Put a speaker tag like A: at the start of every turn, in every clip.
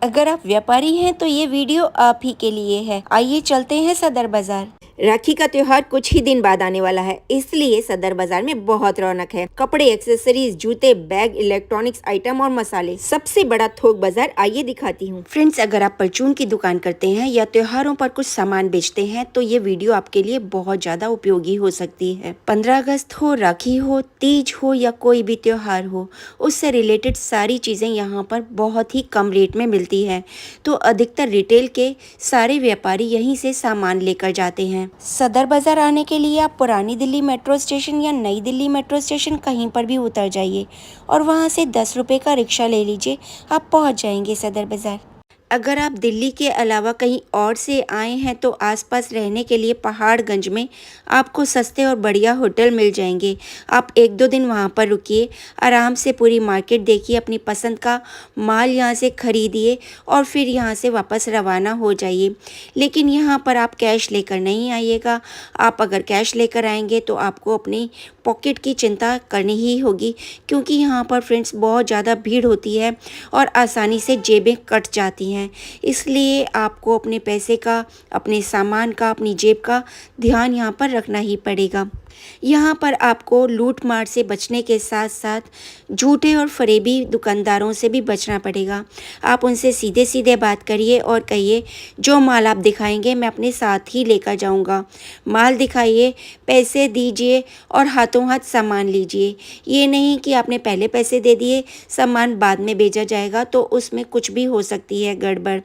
A: अगर आप व्यापारी हैं तो ये वीडियो आप ही के लिए है। आइए चलते हैं सदर बाजार।
B: राखी का त्योहार कुछ ही दिन बाद आने वाला है, इसलिए सदर बाजार में बहुत रौनक है। कपड़े, एक्सेसरीज, जूते, बैग, इलेक्ट्रॉनिक्स आइटम और मसाले, सबसे बड़ा थोक बाजार आइए दिखाती हूँ।
A: फ्रेंड्स, अगर आप परचून की दुकान करते हैं या त्योहारों पर कुछ सामान बेचते हैं तो ये वीडियो आपके लिए बहुत ज्यादा उपयोगी हो सकती है। 15 अगस्त हो, राखी हो, तीज हो या कोई भी त्योहार हो, उससे रिलेटेड सारी चीजें यहाँ पर बहुत ही कम रेट में मिलती है। तो अधिकतर रिटेल के सारे व्यापारी यहीं से सामान लेकर जाते हैं। सदर बाजार आने के लिए आप पुरानी दिल्ली मेट्रो स्टेशन या नई दिल्ली मेट्रो स्टेशन कहीं पर भी उतर जाइए और वहां से 10 रुपये का रिक्शा ले लीजिए, आप पहुंच जाएंगे सदर बाजार। अगर आप दिल्ली के अलावा कहीं और से आए हैं तो आसपास रहने के लिए पहाड़गंज में आपको सस्ते और बढ़िया होटल मिल जाएंगे। आप 1-2 दिन वहां पर रुकिए, आराम से पूरी मार्केट देखिए, अपनी पसंद का माल यहां से खरीदिए और फिर यहां से वापस रवाना हो जाइए। लेकिन यहां पर आप कैश लेकर नहीं आइएगा। आप अगर कैश लेकर आएंगे तो आपको अपनी पॉकेट की चिंता करनी ही होगी, क्योंकि यहाँ पर फ्रेंड्स बहुत ज़्यादा भीड़ होती है और आसानी से जेबें कट जाती हैं। इसलिए आपको अपने पैसे का, अपने सामान का, अपनी जेब का ध्यान यहाँ पर रखना ही पड़ेगा। यहाँ पर आपको लूट मार से बचने के साथ साथ झूठे और फरेबी दुकानदारों से भी बचना पड़ेगा। आप उनसे सीधे सीधे बात करिए और कहिए, जो माल आप दिखाएंगे मैं अपने साथ ही लेकर जाऊँगा। माल दिखाइए, पैसे दीजिए और हाथों हाथ सामान लीजिए। ये नहीं कि आपने पहले पैसे दे दिए, सामान बाद में भेजा जाएगा, तो उसमें कुछ भी हो सकती है गड़बड़।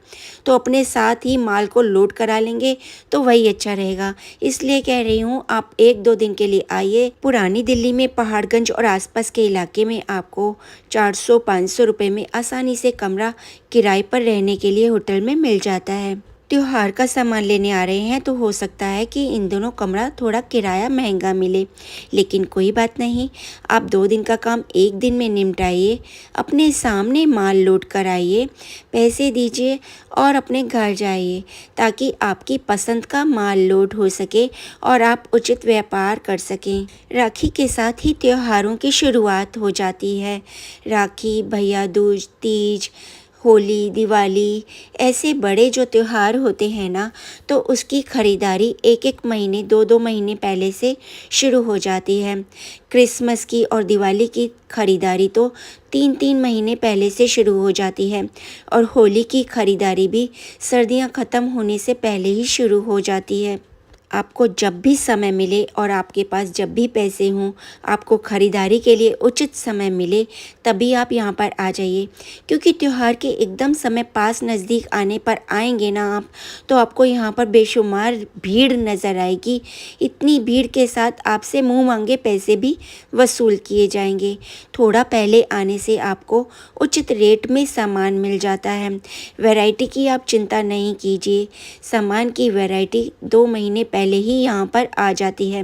A: तो अपने साथ ही माल को लोड करा लेंगे तो वही अच्छा रहेगा। इसलिए कह रही हूँ, आप 1-2 दिन के लिए आइए। पुरानी दिल्ली में पहाड़गंज और आसपास के इलाके में आपको 400-500 रुपये में आसानी से कमरा किराए पर रहने के लिए होटल में मिल जाता है। त्योहार का सामान लेने आ रहे हैं तो हो सकता है कि इन दोनों कमरा थोड़ा किराया महंगा मिले, लेकिन कोई बात नहीं। आप 2 दिन का काम 1 दिन में निपटाइए, अपने सामने माल लोड कराइए, पैसे दीजिए और अपने घर जाइए, ताकि आपकी पसंद का माल लोड हो सके और आप उचित व्यापार कर सकें। राखी के साथ ही त्योहारों की शुरुआत हो जाती है। राखी, भैया दूज, तीज, होली, दिवाली, ऐसे बड़े जो त्यौहार होते हैं ना, तो उसकी ख़रीदारी 1-1 महीने, 2-2 महीने पहले से शुरू हो जाती है। क्रिसमस की और दिवाली की ख़रीदारी तो 3-3 महीने पहले से शुरू हो जाती है और होली की ख़रीदारी भी सर्दियां ख़त्म होने से पहले ही शुरू हो जाती है। आपको जब भी समय मिले और आपके पास जब भी पैसे हों, आपको ख़रीदारी के लिए उचित समय मिले, तभी आप यहाँ पर आ जाइए, क्योंकि त्यौहार के एकदम समय पास नज़दीक आने पर आएंगे ना आप, तो आपको यहाँ पर बेशुमार भीड़ नज़र आएगी। इतनी भीड़ के साथ आपसे मुंह मांगे पैसे भी वसूल किए जाएंगे। थोड़ा पहले आने से आपको उचित रेट में सामान मिल जाता है। वैरायटी की आप चिंता नहीं कीजिए, सामान की वैरायटी 2 महीने पहले ही यहाँ पर आ जाती है,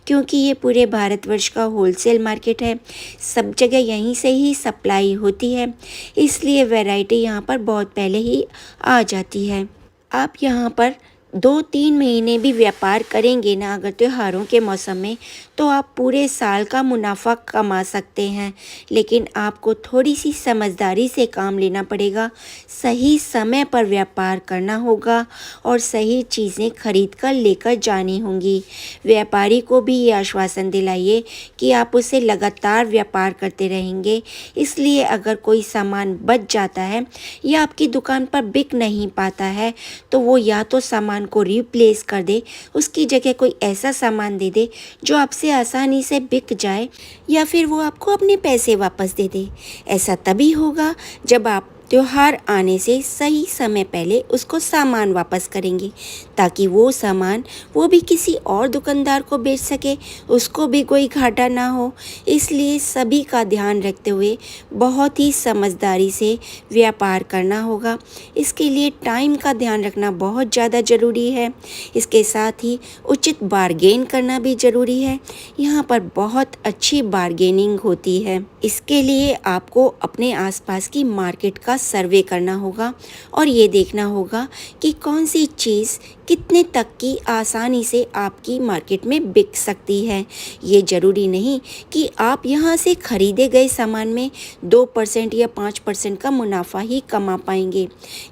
A: क्योंकि ये पूरे भारतवर्ष का होलसेल मार्केट है। सब जगह यहीं से ही सप्लाई होती है, इसलिए वैरायटी यहाँ पर बहुत पहले ही आ जाती है। आप यहाँ पर 2-3 महीने भी व्यापार करेंगे ना अगर त्योहारों के मौसम में, तो आप पूरे साल का मुनाफा कमा सकते हैं। लेकिन आपको थोड़ी सी समझदारी से काम लेना पड़ेगा, सही समय पर व्यापार करना होगा और सही चीज़ें खरीद कर लेकर जानी होंगी। व्यापारी को भी ये आश्वासन दिलाइए कि आप उसे लगातार व्यापार करते रहेंगे। इसलिए अगर कोई सामान बच जाता है या आपकी दुकान पर बिक नहीं पाता है, तो वो या तो सामान को रिप्लेस कर दे, उसकी जगह कोई ऐसा सामान दे दे जो आपसे आसानी से बिक जाए, या फिर वो आपको अपने पैसे वापस दे दे। ऐसा तभी होगा जब आप त्योहार आने से सही समय पहले उसको सामान वापस करेंगे, ताकि वो सामान वो भी किसी और दुकानदार को बेच सके, उसको भी कोई घाटा ना हो। इसलिए सभी का ध्यान रखते हुए बहुत ही समझदारी से व्यापार करना होगा। इसके लिए टाइम का ध्यान रखना बहुत ज़्यादा ज़रूरी है। इसके साथ ही उचित बार्गेन करना भी ज़रूरी है। यहाँ पर बहुत अच्छी बार्गेनिंग होती है। इसके लिए आपको अपने आसपास की मार्केट का सर्वे करना होगा और ये देखना होगा कि कौन सी चीज़ कितने तक की आसानी से आपकी मार्केट में बिक सकती है। ये ज़रूरी नहीं कि आप यहाँ से ख़रीदे गए सामान में 2% या 5% का मुनाफा ही कमा पाएंगे।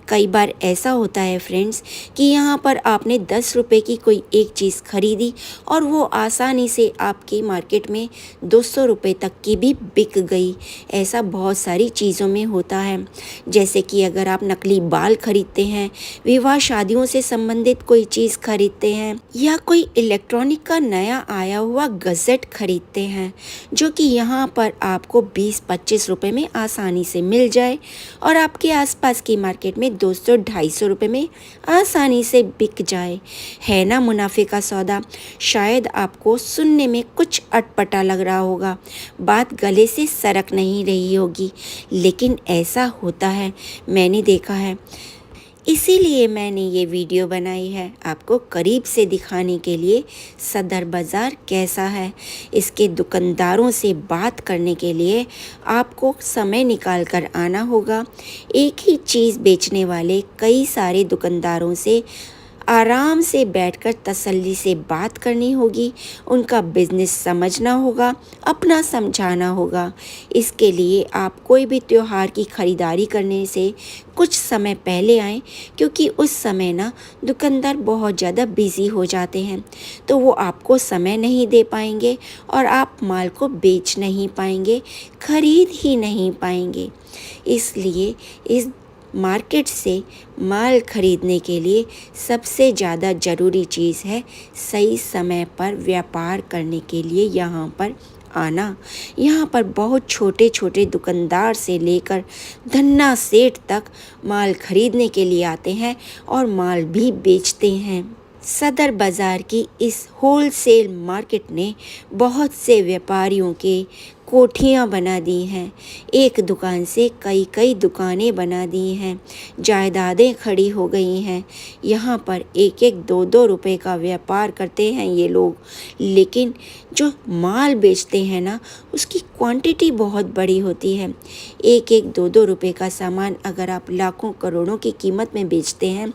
A: कई बार ऐसा होता है फ्रेंड्स कि यहाँ पर आपने 10 रुपये की कोई एक चीज़ खरीदी और वो आसानी से आपकी मार्केट में 200 रुपये तक की भी बिक गई। ऐसा बहुत सारी चीज़ों में होता है। जैसे कि अगर आप नकली बाल खरीदते हैं, विवाह शादियों से संबंधित कोई चीज़ खरीदते हैं या कोई इलेक्ट्रॉनिक का नया आया हुआ गज़ेट खरीदते हैं जो कि यहाँ पर आपको 20-25 रुपये में आसानी से मिल जाए और आपके आसपास की मार्केट में 200-250 रुपये में आसानी से बिक जाए। है ना मुनाफे का सौदा। शायद आपको सुनने में कुछ अटपटा लग रहा होगा, बात गले से सरक नहीं रही होगी, लेकिन ऐसा होता है, मैंने देखा है। इसीलिए मैंने ये वीडियो बनाई है आपको करीब से दिखाने के लिए सदर बाज़ार कैसा है। इसके दुकानदारों से बात करने के लिए आपको समय निकाल कर आना होगा। एक ही चीज़ बेचने वाले कई सारे दुकानदारों से आराम से बैठकर तसल्ली से बात करनी होगी, उनका बिजनेस समझना होगा, अपना समझाना होगा। इसके लिए आप कोई भी त्योहार की ख़रीदारी करने से कुछ समय पहले आएँ, क्योंकि उस समय ना दुकानदार बहुत ज़्यादा बिज़ी हो जाते हैं, तो वो आपको समय नहीं दे पाएंगे और आप माल को बेच नहीं पाएंगे, ख़रीद ही नहीं पाएंगे। इसलिए इस मार्केट से माल खरीदने के लिए सबसे ज़्यादा ज़रूरी चीज़ है सही समय पर व्यापार करने के लिए यहाँ पर आना। यहाँ पर बहुत छोटे छोटे दुकानदार से लेकर धन्ना सेठ तक माल खरीदने के लिए आते हैं और माल भी बेचते हैं। सदर बाज़ार की इस होलसेल मार्केट ने बहुत से व्यापारियों के कोठियाँ बना दी हैं। एक दुकान से कई कई दुकानें बना दी हैं, जायदादें खड़ी हो गई हैं। यहाँ पर 1-2 रुपए का व्यापार करते हैं ये लोग, लेकिन जो माल बेचते हैं ना उसकी क्वांटिटी बहुत बड़ी होती है। 1-2 रुपए का सामान अगर आप लाखों करोड़ों की कीमत में बेचते हैं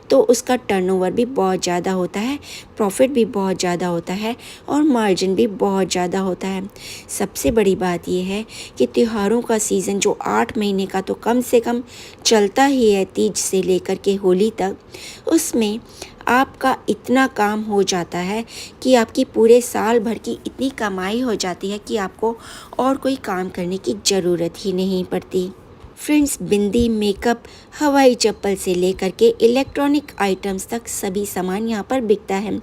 A: तो उसका टर्नओवर भी बहुत ज़्यादा होता है, प्रॉफिट भी बहुत ज़्यादा होता है और मार्जिन भी बहुत ज़्यादा होता है। सबसे बड़ी बात यह है कि त्योहारों का सीज़न जो 8 महीने का तो कम से कम चलता ही है, तीज से लेकर के होली तक, उसमें आपका इतना काम हो जाता है कि आपकी पूरे साल भर की इतनी कमाई हो जाती है कि आपको और कोई काम करने की ज़रूरत ही नहीं पड़ती। फ्रेंड्स, बिंदी, मेकअप, हवाई चप्पल से लेकर के इलेक्ट्रॉनिक आइटम्स तक सभी सामान यहाँ पर बिकता है।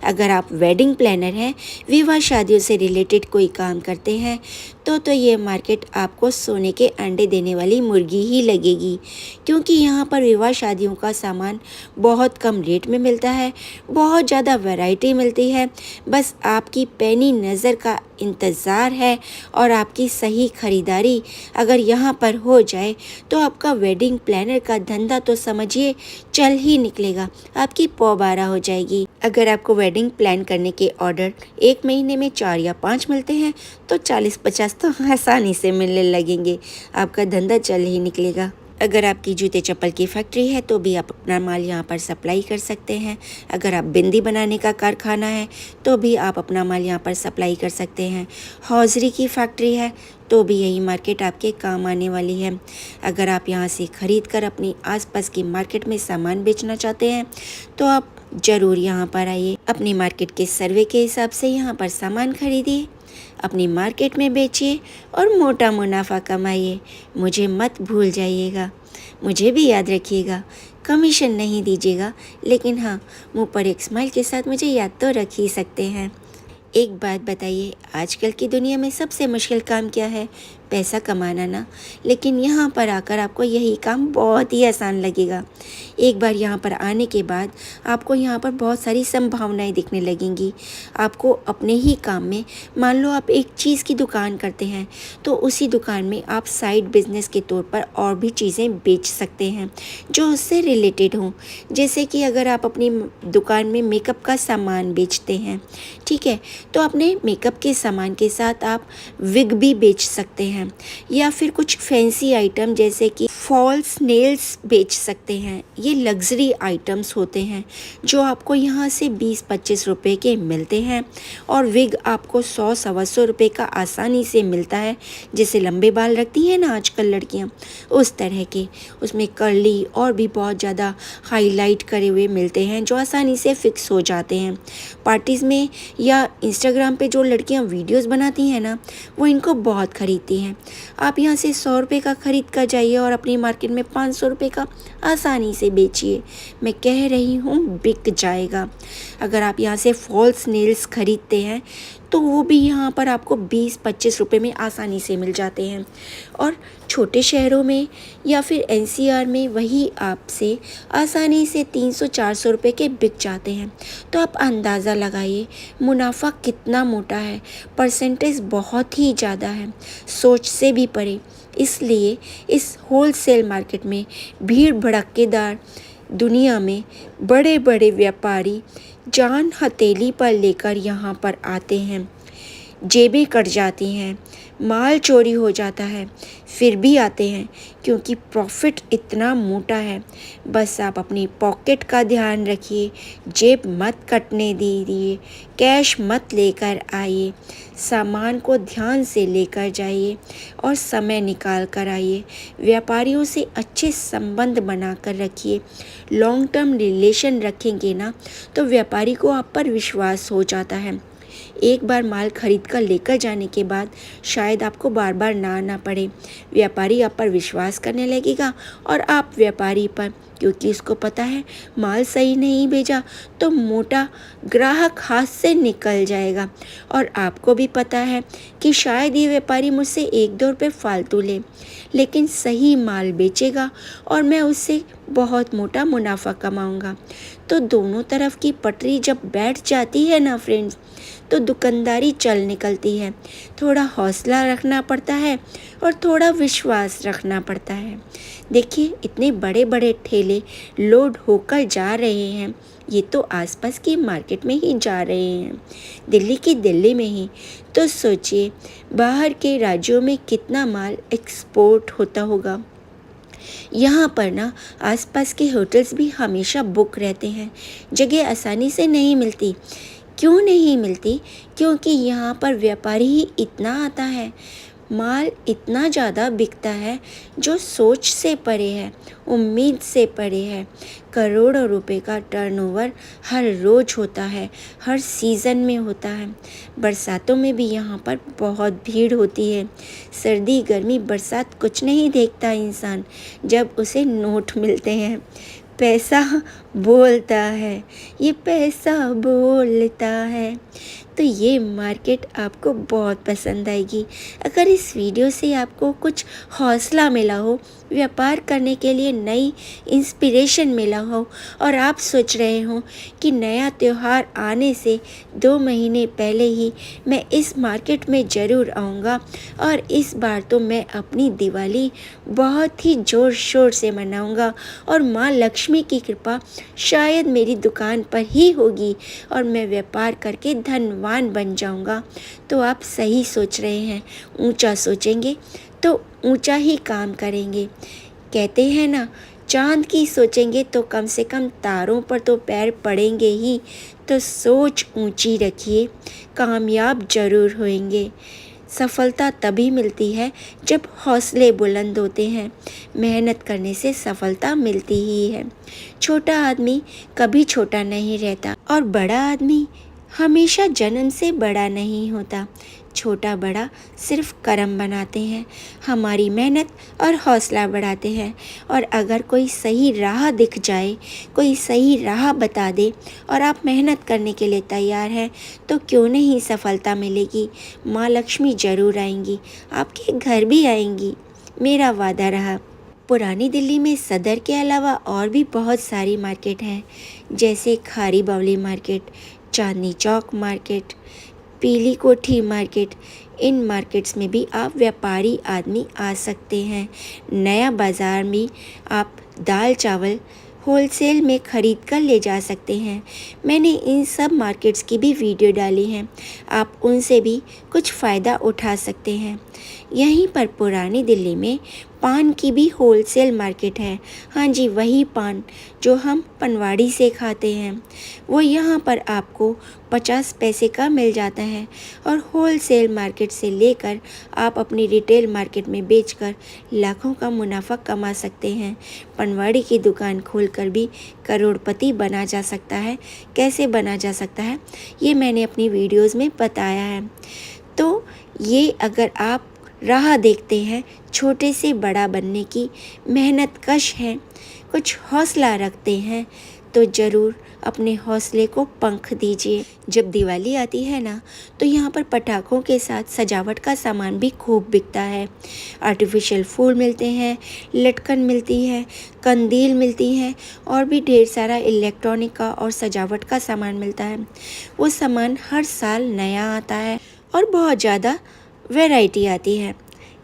A: अगर आप वेडिंग प्लानर हैं, विवाह शादियों से रिलेटेड कोई काम करते हैं तो ये मार्केट आपको सोने के अंडे देने वाली मुर्गी ही लगेगी, क्योंकि यहाँ पर विवाह शादियों का सामान बहुत कम रेट में मिलता है, बहुत ज़्यादा वैरायटी मिलती है। बस आपकी पैनी नज़र का इंतज़ार है और आपकी सही ख़रीदारी अगर यहाँ पर हो जाए तो आपका वेडिंग प्लानर का धंधा तो समझिए चल ही निकलेगा, आपकी पौबारा हो जाएगी। अगर आपको वेडिंग प्लान करने के ऑर्डर 1 महीने में 4 या 5 मिलते हैं तो 40-50 तो आसानी से मिलने लगेंगे, आपका धंधा चल ही निकलेगा। अगर आपकी जूते चप्पल की फैक्ट्री है तो भी आप अपना माल यहाँ पर सप्लाई कर सकते हैं। अगर आप बिंदी बनाने का कारखाना है तो भी आप अपना माल यहाँ पर सप्लाई कर सकते हैं। हौजरी की फैक्ट्री है तो भी यही मार्केट आपके काम आने वाली है। अगर आप यहाँ से ख़रीद कर अपनी आसपास की मार्केट में सामान बेचना चाहते हैं तो आप ज़रूर यहाँ पर आइए। अपनी मार्केट के सर्वे के हिसाब से यहाँ पर सामान खरीदिए, अपनी मार्केट में बेचिए और मोटा मुनाफा कमाइए। मुझे मत भूल जाइएगा, मुझे भी याद रखिएगा। कमीशन नहीं दीजिएगा, लेकिन हाँ, मुंह पर एक स्माइल के साथ मुझे याद तो रख ही सकते हैं। एक बात बताइए, आजकल की दुनिया में सबसे मुश्किल काम क्या है? पैसा कमाना ना। लेकिन यहाँ पर आकर आपको यही काम बहुत ही आसान लगेगा। एक बार यहाँ पर आने के बाद आपको यहाँ पर बहुत सारी संभावनाएं दिखने लगेंगी। आपको अपने ही काम में, मान लो आप एक चीज़ की दुकान करते हैं तो उसी दुकान में आप साइड बिजनेस के तौर पर और भी चीज़ें बेच सकते हैं जो उससे रिलेटेड हों। जैसे कि अगर आप अपनी दुकान में मेकअप का सामान बेचते हैं, ठीक है, तो अपने मेकअप के सामान के साथ आप विग भी बेच सकते हैं, या फिर कुछ फैंसी आइटम जैसे कि फॉल्स नेल्स बेच सकते हैं। ये लग्जरी आइटम्स होते हैं जो आपको यहाँ से 20-25 रुपए के मिलते हैं और विग आपको 100-125 रुपए का आसानी से मिलता है। जैसे लंबे बाल रखती हैं ना आजकल लड़कियाँ, उस तरह के उसमें कर्ली और भी बहुत ज़्यादा हाईलाइट करे हुए मिलते हैं जो आसानी से फिक्स हो जाते हैं। पार्टीज़ में या इंस्टाग्राम पे जो लड़कियाँ वीडियोस बनाती हैं ना, वो इनको बहुत ख़रीदती हैं। आप यहाँ से 100 रुपये का ख़रीद कर जाइए और अपनी मार्केट में 500 रुपये का आसानी से बेचिए। मैं कह रही हूँ बिक जाएगा। अगर आप यहाँ से फॉल्स नेल्स ख़रीदते हैं तो वो भी यहाँ पर आपको 20-25 रुपये में आसानी से मिल जाते हैं और छोटे शहरों में या फिर एनसीआर में वही आपसे आसानी से 300-400 रुपये के बिक जाते हैं। तो आप अंदाज़ा लगाइए मुनाफा कितना मोटा है, परसेंटेज बहुत ही ज़्यादा है, सोच से भी परे। इसलिए इस होलसेल मार्केट में भीड़ भड़केदार दुनिया में बड़े बड़े व्यापारी जान हथेली पर लेकर यहाँ पर आते हैं। जेबें कट जाती हैं, माल चोरी हो जाता है, फिर भी आते हैं क्योंकि प्रॉफिट इतना मोटा है। बस आप अपनी पॉकेट का ध्यान रखिए, जेब मत कटने दीजिए, कैश मत लेकर आइए, सामान को ध्यान से लेकर जाइए और समय निकाल कर आइए। व्यापारियों से अच्छे संबंध बना कर रखिए। लॉन्ग टर्म रिलेशन रखेंगे ना तो व्यापारी को आप पर विश्वास हो जाता है। एक बार माल खरीद कर लेकर जाने के बाद शायद आपको बार बार ना आना पड़े। व्यापारी आप पर विश्वास करने लगेगा और आप व्यापारी पर, क्योंकि उसको पता है माल सही नहीं भेजा तो मोटा ग्राहक हाथ से निकल जाएगा। और आपको भी पता है कि शायद ये व्यापारी मुझसे 1-2 रुपये फालतू ले, लेकिन सही माल बेचेगा और मैं उससे बहुत मोटा मुनाफा कमाऊंगा। तो दोनों तरफ की पटरी जब बैठ जाती है ना फ्रेंड्स, तो दुकानदारी चल निकलती है। थोड़ा हौसला रखना पड़ता है और थोड़ा विश्वास रखना पड़ता है। देखिए इतने बड़े बड़े ठेले लोड होकर जा रहे हैं, ये तो आसपास की मार्केट में ही जा रहे हैं, दिल्ली की दिल्ली में ही। तो सोचिए बाहर के राज्यों में कितना माल एक्सपोर्ट होता होगा। यहाँ पर ना आसपास के होटल्स भी हमेशा बुक रहते हैं, जगह आसानी से नहीं मिलती। क्यों नहीं मिलती? क्योंकि यहाँ पर व्यापारी ही इतना आता है, माल इतना ज़्यादा बिकता है जो सोच से परे है, उम्मीद से परे है। करोड़ों रुपए का टर्नओवर हर रोज़ होता है, हर सीज़न में होता है। बरसातों में भी यहाँ पर बहुत भीड़ होती है। सर्दी गर्मी बरसात कुछ नहीं देखता इंसान जब उसे नोट मिलते हैं। पैसा बोलता है, ये पैसा बोलता है। तो ये मार्केट आपको बहुत पसंद आएगी। अगर इस वीडियो से आपको कुछ हौसला मिला हो, व्यापार करने के लिए नई इंस्पिरेशन मिला हो और आप सोच रहे हो कि नया त्यौहार आने से 2 महीने पहले ही मैं इस मार्केट में ज़रूर आऊँगा और इस बार तो मैं अपनी दिवाली बहुत ही ज़ोर शोर से मनाऊँगा और माँ लक्ष्मी की कृपा शायद मेरी दुकान पर ही होगी और मैं व्यापार करके धनवान बन जाऊँगा। तो आप सही सोच रहे हैं। ऊंचा सोचेंगे तो ऊंचा ही काम करेंगे। कहते हैं ना, चांद की सोचेंगे तो कम से कम तारों पर तो पैर पड़ेंगे ही। तो सोच ऊंची रखिए, कामयाब ज़रूर होंगे। सफलता तभी मिलती है जब हौसले बुलंद होते हैं। मेहनत करने से सफलता मिलती ही है। छोटा आदमी कभी छोटा नहीं रहता और बड़ा आदमी हमेशा जन्म से बड़ा नहीं होता। छोटा बड़ा सिर्फ कर्म बनाते हैं, हमारी मेहनत और हौसला बढ़ाते हैं। और अगर कोई सही राह दिख जाए, कोई सही राह बता दे और आप मेहनत करने के लिए तैयार हैं, तो क्यों नहीं सफलता मिलेगी। माँ लक्ष्मी ज़रूर आएंगी, आपके घर भी आएंगी, मेरा वादा रहा। पुरानी दिल्ली में सदर के अलावा और भी बहुत सारी मार्केट हैं, जैसे खारी बावली मार्केट, चांदनी चौक मार्केट, पीली कोठी मार्केट। इन मार्केट्स में भी आप व्यापारी आदमी आ सकते हैं। नया बाज़ार में आप दाल चावल होलसेल में ख़रीद कर ले जा सकते हैं। मैंने इन सब मार्केट्स की भी वीडियो डाली हैं, आप उनसे भी कुछ फ़ायदा उठा सकते हैं। यहीं पर पुरानी दिल्ली में पान की भी होलसेल मार्केट है। हाँ जी, वही पान जो हम पनवाड़ी से खाते हैं, वो यहाँ पर आपको 50 पैसे का मिल जाता है और होलसेल मार्केट से लेकर आप अपनी रिटेल मार्केट में बेचकर लाखों का मुनाफा कमा सकते हैं। पनवाड़ी की दुकान खोलकर भी करोड़पति बना जा सकता है। कैसे बना जा सकता है, ये मैंने अपनी वीडियोज़ में बताया है। तो ये अगर आप राह देखते हैं छोटे से बड़ा बनने की, मेहनत कश हैं, कुछ हौसला रखते हैं, तो ज़रूर अपने हौसले को पंख दीजिए। जब दिवाली आती है ना, तो यहाँ पर पटाखों के साथ सजावट का सामान भी खूब बिकता है। आर्टिफिशियल फूल मिलते हैं, लटकन मिलती है, कंदील मिलती हैं और भी ढेर सारा इलेक्ट्रॉनिक का और सजावट का सामान मिलता है। वो सामान हर साल नया आता है और बहुत ज़्यादा वैरायटी आती है।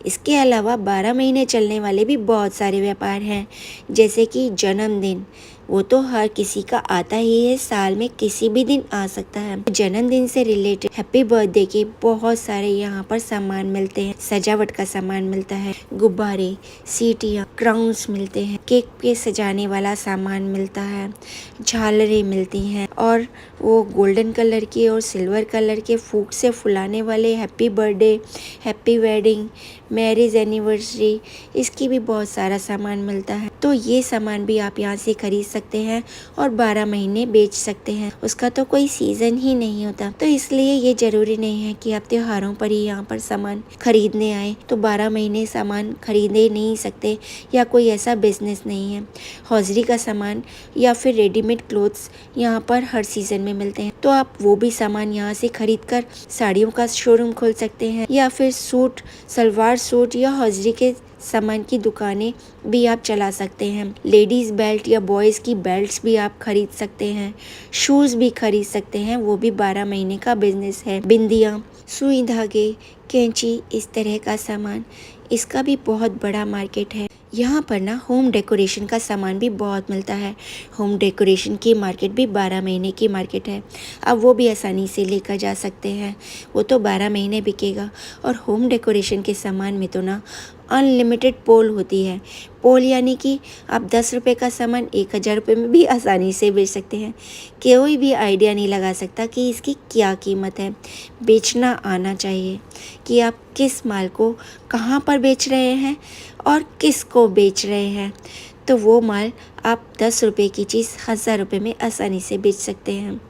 A: इसके अलावा 12 महीने चलने वाले भी बहुत सारे व्यापार हैं, जैसे कि जन्मदिन। वो तो हर किसी का आता ही है, साल में किसी भी दिन आ सकता है। जन्मदिन से रिलेटेड हैप्पी बर्थडे के बहुत सारे यहाँ पर सामान मिलते हैं। सजावट का सामान मिलता है, गुब्बारे, सीटियाँ, क्राउन्स मिलते हैं, केक पे सजाने वाला सामान मिलता है, झालरें मिलती हैं और वो गोल्डन कलर के और सिल्वर कलर के फूक से फुलाने वाले happy birthday, happy wedding, marriage anniversary, इसकी भी बहुत सारा सामान मिलता है। तो ये सामान भी आप यहाँ से खरीद सकते हैं और 12 महीने बेच सकते हैं। उसका तो कोई सीज़न ही नहीं होता, तो इसलिए ये ज़रूरी नहीं है कि आप त्योहारों पर ही यहाँ पर सामान खरीदने आए तो 12 महीने सामान खरीदे नहीं सकते, या कोई ऐसा बिजनेस नहीं है। हौजरी का सामान या फिर रेडीमेड क्लोथ्स यहाँ पर हर सीज़न में मिलते हैं, तो आप वो भी सामान यहाँ से खरीद कर साड़ियों का शोरूम खोल सकते हैं, या फिर सूट, सलवार सूट या हौजरी के सामान की दुकानें भी आप चला सकते हैं। लेडीज़ बेल्ट या बॉयज़ की बेल्ट्स भी आप खरीद सकते हैं, शूज़ भी खरीद सकते हैं, वो भी 12 महीने का बिजनेस है। बिंदियाँ, सुई धागे, कैंची, इस तरह का सामान, इसका भी बहुत बड़ा मार्केट है। यहाँ पर ना होम डेकोरेशन का सामान भी बहुत मिलता है। होम डेकोरेशन की मार्केट भी 12 महीने की मार्केट है। अब वो भी आसानी से लेकर जा सकते हैं, वो तो 12 महीने बिकेगा। और होम डेकोरेशन के सामान में तो ना अनलिमिटेड पोल होती है। पोल यानी कि आप 10 रुपये का सामान 1000 रुपये में भी आसानी से बेच सकते हैं। कोई भी आइडिया नहीं लगा सकता कि इसकी क्या कीमत है। बेचना आना चाहिए कि आप किस माल को कहाँ पर बेच रहे हैं और किस को बेच रहे हैं, तो वो माल आप 10 रुपये की चीज़ 1000 रुपये में आसानी से बेच सकते हैं।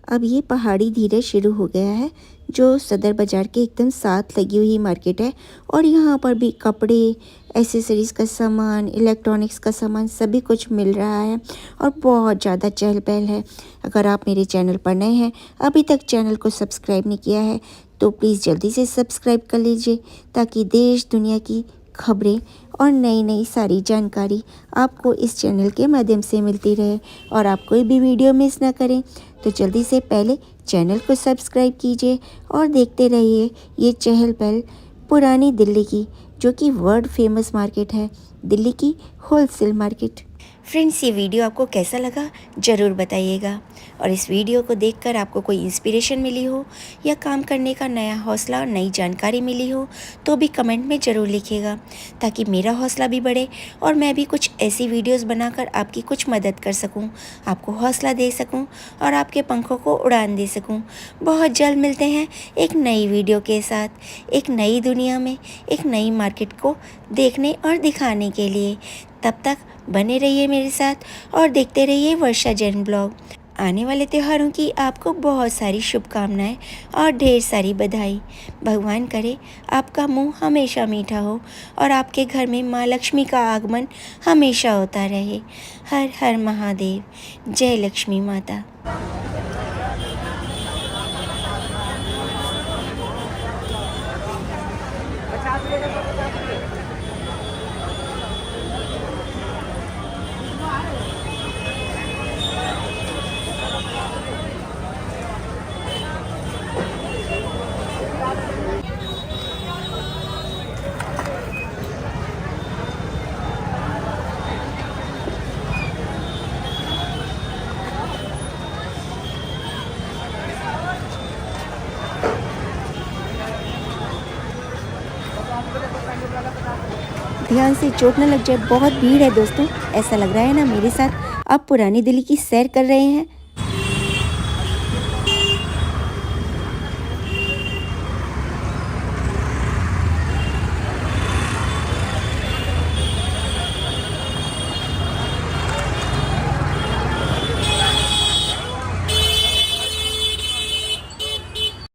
B: अब ये पहाड़ी धीरे शुरू हो गया है, जो सदर बाज़ार के एकदम साथ लगी हुई मार्केट है। और यहाँ पर भी कपड़े, एसेसरीज़ का सामान, इलेक्ट्रॉनिक्स का सामान सभी कुछ मिल रहा है और बहुत ज़्यादा चहल पहल है। अगर आप मेरे चैनल पर नए हैं, अभी तक चैनल को सब्सक्राइब नहीं किया है, तो प्लीज़ जल्दी से सब्सक्राइब कर लीजिए, ताकि देश दुनिया की खबरें और नई नई सारी जानकारी आपको इस चैनल के माध्यम से मिलती रहे और आप कोई भी वीडियो मिस ना करें। तो जल्दी से पहले चैनल को सब्सक्राइब कीजिए और देखते रहिए ये चहल पहल पुरानी दिल्ली की, जो कि वर्ल्ड फेमस मार्केट है, दिल्ली की होलसेल मार्केट।
A: फ्रेंड्स, ये वीडियो आपको कैसा लगा ज़रूर बताइएगा, और इस वीडियो को देखकर आपको कोई इंस्पिरेशन मिली हो या काम करने का नया हौसला और नई जानकारी मिली हो तो भी कमेंट में ज़रूर लिखिएगा, ताकि मेरा हौसला भी बढ़े और मैं भी कुछ ऐसी वीडियोस बनाकर आपकी कुछ मदद कर सकूं, आपको हौसला दे सकूं और आपके पंखों को उड़ान दे सकूं। बहुत जल्द मिलते हैं एक नई वीडियो के साथ, एक नई दुनिया में, एक नई मार्केट को देखने और दिखाने के लिए। तब तक बने रहिए मेरे साथ और देखते रहिए वर्षा जैन ब्लॉग। आने वाले त्योहारों की आपको बहुत सारी शुभकामनाएं और ढेर सारी बधाई। भगवान करे आपका मुंह हमेशा मीठा हो और आपके घर में माँ लक्ष्मी का आगमन हमेशा होता रहे। हर हर महादेव, जय लक्ष्मी माता।
B: ध्यान से चोट न लग जाए। बहुत भीड़ है दोस्तों, ऐसा लग रहा है ना मेरे साथ आप पुरानी दिल्ली की सैर कर रहे हैं।